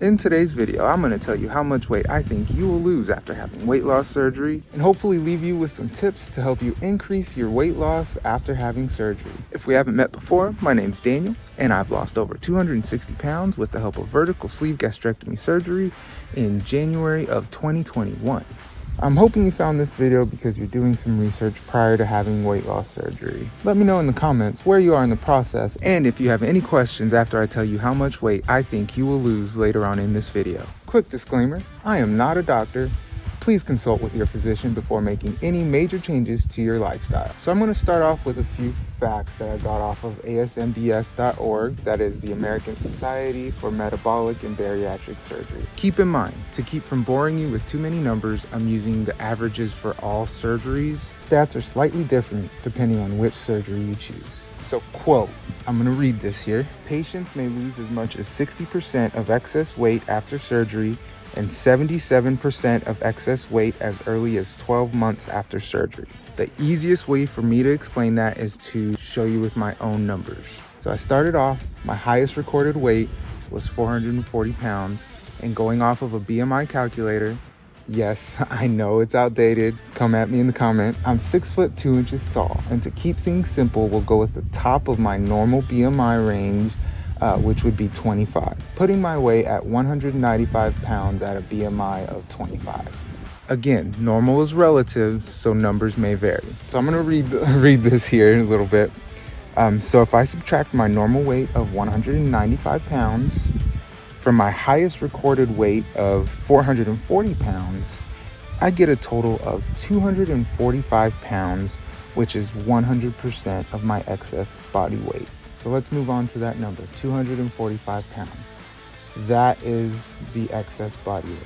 In today's video, I'm going to tell you how much weight I think you will lose after having weight loss surgery and hopefully leave you with some tips to help you increase your weight loss after having surgery. If we haven't met before, my name's Daniel and I've lost over 260 pounds with the help of vertical sleeve gastrectomy surgery in January of 2021. I'm hoping you found this video because you're doing some research prior to having weight loss surgery. Let me know in the comments where you are in the process and if you have any questions after I tell you how much weight I think you will lose later on in this video. Quick disclaimer, I am not a doctor. Please consult with your physician before making any major changes to your lifestyle. So I'm going to start off with a few facts that I got off of asmbs.org, that is the American Society for Metabolic and Bariatric Surgery. Keep in mind, to keep from boring you with too many numbers, I'm using the averages for all surgeries. Stats are slightly different depending on which surgery you choose. So quote, I'm going to read this here. Patients may lose as much as 60% of excess weight after surgery and 77% of excess weight as early as 12 months after surgery. The easiest way for me to explain that is to show you with my own numbers. So I started off, my highest recorded weight was 440 pounds, and going off of a BMI calculator, yes, I know it's outdated, come at me in the comment, I'm 6 foot 2 inches tall, and to keep things simple, we'll go with the top of my normal BMI range, which would be 25, putting my weight at 195 pounds at a BMI of 25. Again, normal is relative, so numbers may vary. So I'm going to read this here a little bit. So if I subtract my normal weight of 195 pounds from my highest recorded weight of 440 pounds, I get a total of 245 pounds, which is 100% of my excess body weight. So let's move on to that number, 245 pounds. That is the excess body weight.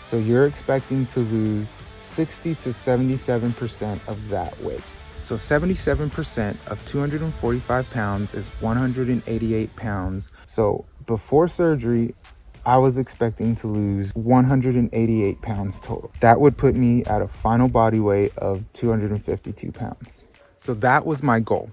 So you're expecting to lose 60 to 77% of that weight. So 77% of 245 pounds is 188 pounds. So before surgery, I was expecting to lose 188 pounds total. That would put me at a final body weight of 252 pounds. So that was my goal.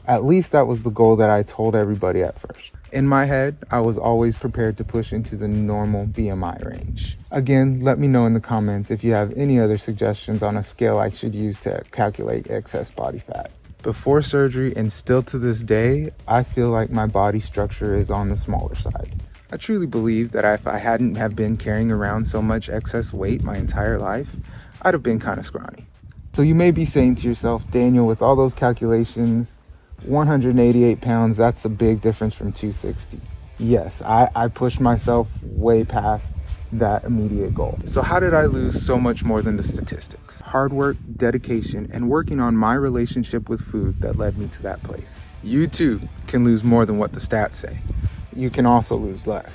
At least that was the goal that I told everybody at first. In my head, I was always prepared to push into the normal BMI range. Again, let me know in the comments if you have any other suggestions on a scale I should use to calculate excess body fat. Before surgery and still to this day, I feel like my body structure is on the smaller side. I truly believe that if I hadn't have been carrying around so much excess weight my entire life, I'd have been kind of scrawny. So you may be saying to yourself, Daniel, with all those calculations, 188 pounds, that's a big difference from 260. Yes, I pushed myself way past that immediate goal. So how did I lose so much more than the statistics? Hard work, dedication, and working on my relationship with food that led me to that place. You too can lose more than what the stats say. You can also lose less.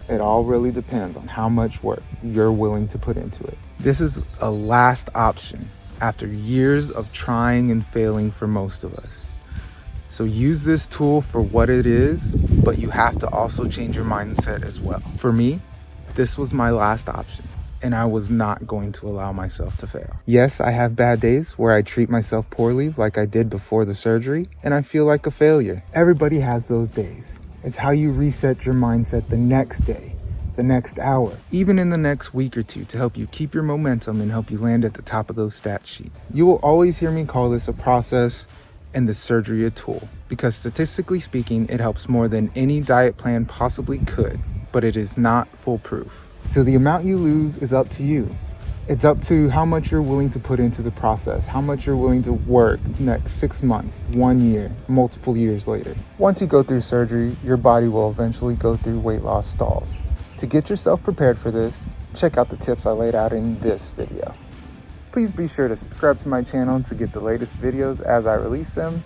It all really depends on how much work you're willing to put into it. This is a last option after years of trying and failing for most of us. So use this tool for what it is, but you have to also change your mindset as well. For me, this was my last option, and I was not going to allow myself to fail. Yes, I have bad days where I treat myself poorly like I did before the surgery, and I feel like a failure. Everybody has those days. It's how you reset your mindset the next day, the next hour, even in the next week or two to help you keep your momentum and help you land at the top of those stat sheets. You will always hear me call this a process and the surgery a tool, because statistically speaking, it helps more than any diet plan possibly could, but it is not foolproof. So the amount you lose is up to you. It's up to how much you're willing to put into the process, how much you're willing to work the next 6 months, 1 year, multiple years later. Once you go through surgery, your body will eventually go through weight loss stalls. To get yourself prepared for this, check out the tips I laid out in this video. Please be sure to subscribe to my channel to get the latest videos as I release them.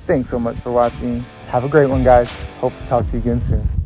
Thanks so much for watching. Have a great one, guys. Hope to talk to you again soon.